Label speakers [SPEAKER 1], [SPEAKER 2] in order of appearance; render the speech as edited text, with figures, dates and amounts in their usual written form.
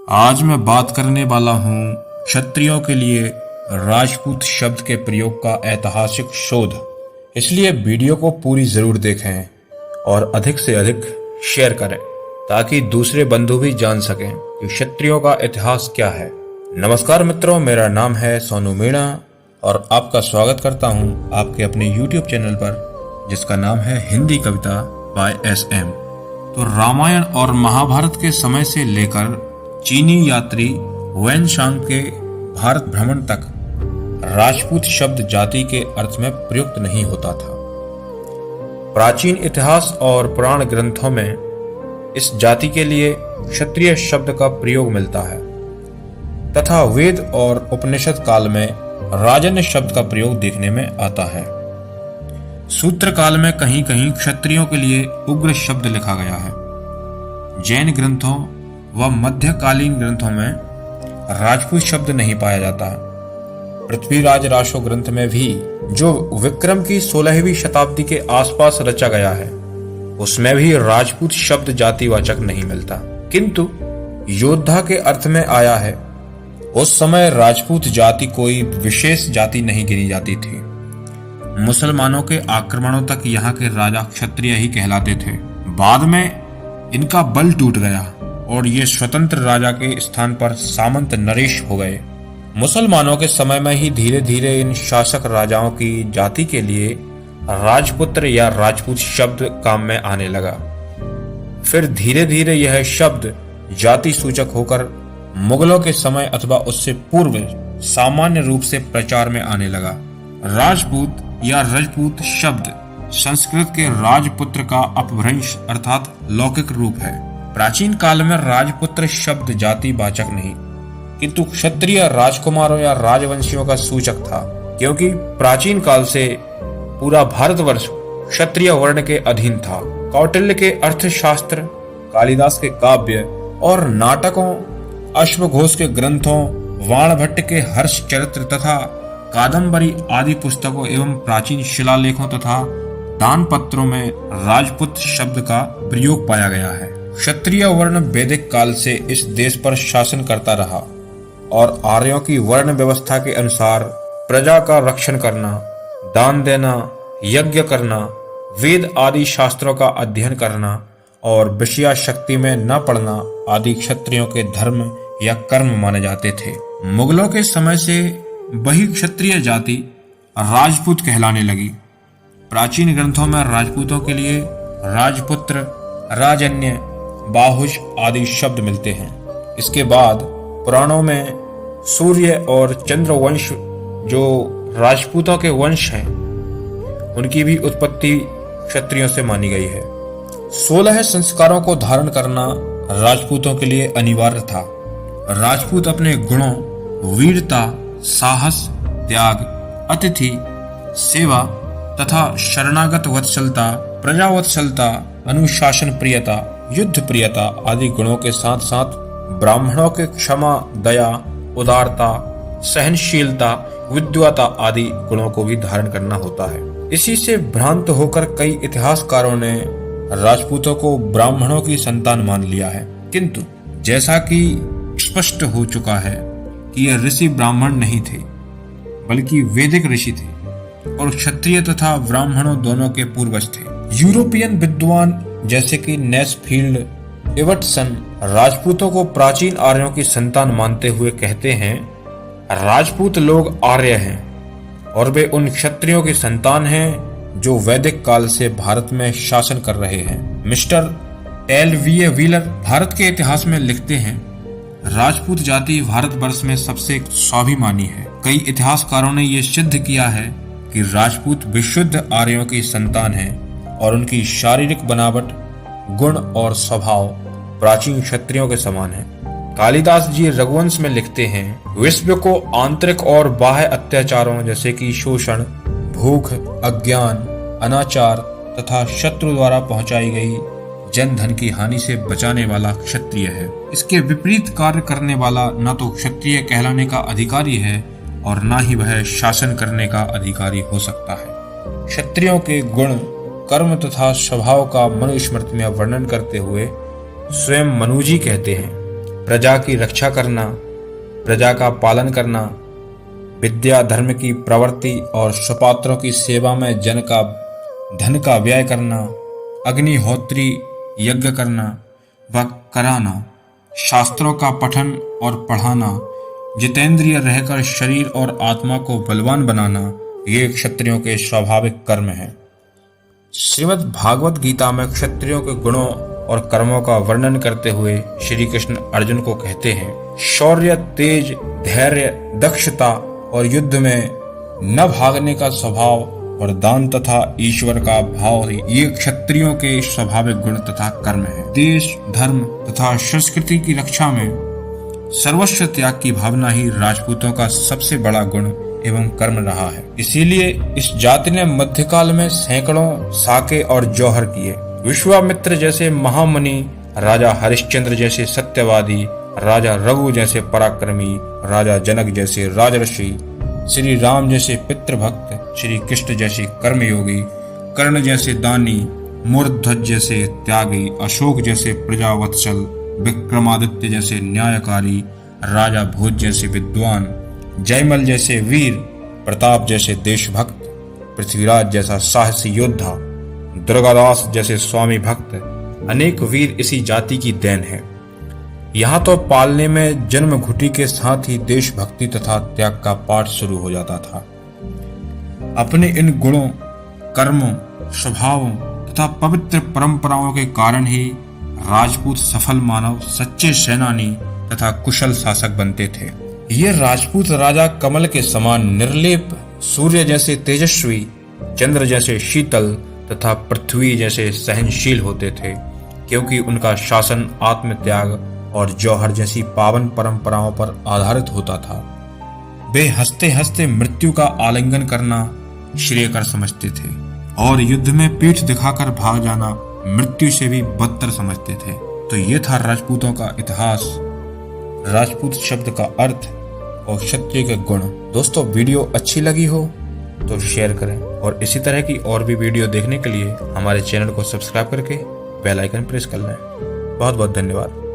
[SPEAKER 1] आज मैं बात करने वाला हूँ क्षत्रियों के लिए राजपूत शब्द के प्रयोग का ऐतिहासिक शोध। इसलिए वीडियो को पूरी जरूर देखें और अधिक से अधिक शेयर करें ताकि दूसरे बंधु भी जान सकें कि क्षत्रियों का इतिहास क्या है। नमस्कार मित्रों, मेरा नाम है सोनू मीणा और आपका स्वागत करता हूँ आपके अपने YouTube चैनल पर जिसका नाम है हिंदी कविता बाय SM। तो रामायण और महाभारत के समय से लेकर चीनी यात्री वैन शांग के भारत भ्रमण तक राजपूत शब्द जाति के अर्थ में प्रयुक्त नहीं होता था। प्राचीन इतिहास और पुराण ग्रंथों में इस जाति के लिए क्षत्रिय शब्द का प्रयोग मिलता है तथा वेद और उपनिषद काल में राजन्य शब्द का प्रयोग देखने में आता है। सूत्र काल में कहीं कहीं क्षत्रियों के लिए उग्र शब्द लिखा गया है। जैन ग्रंथों व मध्यकालीन ग्रंथों में राजपूत शब्द नहीं पाया जाता है। पृथ्वीराज राशो ग्रंथ में भी जो विक्रम की 16वीं शताब्दी के आसपास रचा गया है उसमें भी राजपूत शब्द जातिवाचक नहीं मिलता, किंतु योद्धा के अर्थ में आया है। उस समय राजपूत जाति कोई विशेष जाति नहीं गिनी जाती थी। मुसलमानों के आक्रमणों तक यहाँ के राजा क्षत्रिय ही कहलाते थे। बाद में इनका बल टूट गया और ये स्वतंत्र राजा के स्थान पर सामंत नरेश हो गए। मुसलमानों के समय में ही धीरे धीरे इन शासक राजाओं की जाति के लिए राजपुत्र या राजपूत शब्द काम में आने लगा। फिर धीरे धीरे यह शब्द जाति सूचक होकर मुगलों के समय अथवा उससे पूर्व सामान्य रूप से प्रचार में आने लगा। राजपूत या रजपूत शब्द संस्कृत के राजपुत्र का अपभ्रंश अर्थात लौकिक रूप है। प्राचीन काल में राजपुत्र शब्द जाति वाचक नहीं किंतु क्षत्रिय राजकुमारों या राजवंशियों का सूचक था, क्योंकि प्राचीन काल से पूरा भारतवर्ष क्षत्रिय वर्ण के अधीन था। कौटिल्य के अर्थशास्त्र, कालिदास के काव्य और नाटकों, अश्वघोष के ग्रंथों, वाणभट्ट के हर्ष चरित्र तथा कादम्बरी आदि पुस्तकों एवं प्राचीन शिलालेखों तथा दान पत्रों में राजपूत शब्द का प्रयोग पाया गया है। क्षत्रिय वर्ण वैदिक काल से इस देश पर शासन करता रहा और आर्यों की वर्ण व्यवस्था के अनुसार प्रजा का रक्षण करना, दान देना, यज्ञ करना, वेद आदि शास्त्रों का अध्ययन करना और विषया शक्ति में न पड़ना आदि क्षत्रियों के धर्म या कर्म माने जाते थे। मुगलों के समय से वही क्षत्रिय जाति राजपूत कहलाने लगी। प्राचीन ग्रंथों में राजपूतों के लिए राजपुत्र, राजन्य, बाहुज आदि शब्द मिलते हैं। इसके बाद पुराणों में सूर्य और चंद्र वंश जो राजपूतों के वंश हैं उनकी भी उत्पत्ति क्षत्रियों से मानी गई है। 16 संस्कारों को धारण करना राजपूतों के लिए अनिवार्य था। राजपूत अपने गुणों वीरता, साहस, त्याग, अतिथि सेवा तथा शरणागत वत्सलता, प्रजावत्सलता, अनुशासन प्रियता, युद्ध प्रियता आदि गुणों के साथ साथ ब्राह्मणों के क्षमा, दया, उदारता, सहनशीलता, विद्वता आदि गुणों को भी धारण करना होता है। इसी से भ्रांत होकर कई इतिहासकारों ने राजपूतों को ब्राह्मणों की संतान मान लिया है, किंतु जैसा कि स्पष्ट हो चुका है कि ये ऋषि ब्राह्मण नहीं थे बल्कि वैदिक ऋषि थे और क्षत्रिय तथा ब्राह्मणों दोनों के पूर्वज थे। यूरोपियन विद्वान जैसे कि नेसफील्ड, इवटसन राजपूतों को प्राचीन आर्यों की संतान मानते हुए कहते हैं राजपूत लोग आर्य हैं और वे उन क्षत्रियों की संतान हैं जो वैदिक काल से भारत में शासन कर रहे हैं। मिस्टर LV व्हीलर भारत के इतिहास में लिखते हैं राजपूत जाति भारतवर्ष में सबसे स्वाभिमानी है। कई इतिहासकारों ने यह सिद्ध किया है कि राजपूत विशुद्ध आर्यों की संतान हैं और उनकी शारीरिक बनावट, गुण और स्वभाव प्राचीन क्षत्रियों के समान है। कालिदास जी रघुवंश में लिखते हैं विश्व को आंतरिक और बाह्य अत्याचारों जैसे कि शोषण, भूख, अज्ञान, अनाचार तथा शत्रु द्वारा पहुंचाई गई जन धन की हानि से बचाने वाला क्षत्रिय है। इसके विपरीत कार्य करने वाला न तो क्षत्रिय कहलाने का अधिकारी है और न ही वह शासन करने का अधिकारी हो सकता है। क्षत्रियों के गुण, कर्म तथा स्वभाव का मनुस्मृति में वर्णन करते हुए स्वयं मनुजी कहते हैं प्रजा की रक्षा करना, प्रजा का पालन करना, विद्या धर्म की प्रवृत्ति और सुपात्रों की सेवा में धन का व्यय करना, अग्निहोत्री यज्ञ करना व कराना, शास्त्रों का पठन और पढ़ाना, जितेंद्रिय रहकर शरीर और आत्मा को बलवान बनाना, ये क्षत्रियों के स्वाभाविक कर्म हैं। श्रीमद् भागवत गीता में क्षत्रियों के गुणों और कर्मों का वर्णन करते हुए श्री कृष्ण अर्जुन को कहते हैं, शौर्य, तेज, धैर्य, दक्षता और युद्ध में न भागने का स्वभाव और दान तथा ईश्वर का भाव ये क्षत्रियों के स्वाभाविक गुण तथा कर्म है। देश, धर्म तथा संस्कृति की रक्षा में सर्वस्व त्याग की भावना ही राजपूतों का सबसे बड़ा गुण एवं कर्म रहा है। इसीलिए इस जाति ने मध्यकाल में सैकड़ों साके और जौहर किए। विश्वामित्र जैसे महामुनि, राजा हरिश्चंद्र जैसे सत्यवादी, राजा रघु जैसे पराक्रमी, राजा जनक जैसे राजर्षि, श्री राम जैसे पितृभक्त, श्री कृष्ण जैसे कर्मयोगी, कर्ण जैसे दानी, मूर्धध्वज जैसे त्यागी, अशोक जैसे प्रजावत्सल, विक्रमादित्य जैसे न्यायकारी, राजा भोज जैसे विद्वान, जयमल जैसे वीर, प्रताप जैसे देशभक्त, पृथ्वीराज जैसा साहसी योद्धा, दुर्गादास जैसे स्वामी भक्त, अनेक वीर इसी जाति की देन है। यहाँ तो पालने में जन्म घुटी के साथ ही देशभक्ति तथा त्याग का पाठ शुरू हो जाता था। अपने इन गुणों, कर्मों, स्वभावों तथा पवित्र परंपराओं के कारण ही राजपूत सफल मानव, सच्चे सेनानी तथा कुशल शासक बनते थे। ये राजपूत राजा कमल के समान निर्लेप, सूर्य जैसे तेजस्वी, चंद्र जैसे शीतल तथा पृथ्वी जैसे सहनशील होते थे, क्योंकि उनका शासन आत्मत्याग और जौहर जैसी पावन परंपराओं पर आधारित होता था। वे हंसते हंसते मृत्यु का आलिंगन करना श्रेयकर समझते थे और युद्ध में पीठ दिखाकर भाग जाना मृत्यु से भी बदतर समझते थे। तो ये था राजपूतों का इतिहास, राजपूत शब्द का अर्थ और क्षत्रिय के गुण। दोस्तों, वीडियो अच्छी लगी हो तो शेयर करें और इसी तरह की और भी वीडियो देखने के लिए हमारे चैनल को सब्सक्राइब करके बेल आइकन प्रेस कर लें। बहुत बहुत धन्यवाद।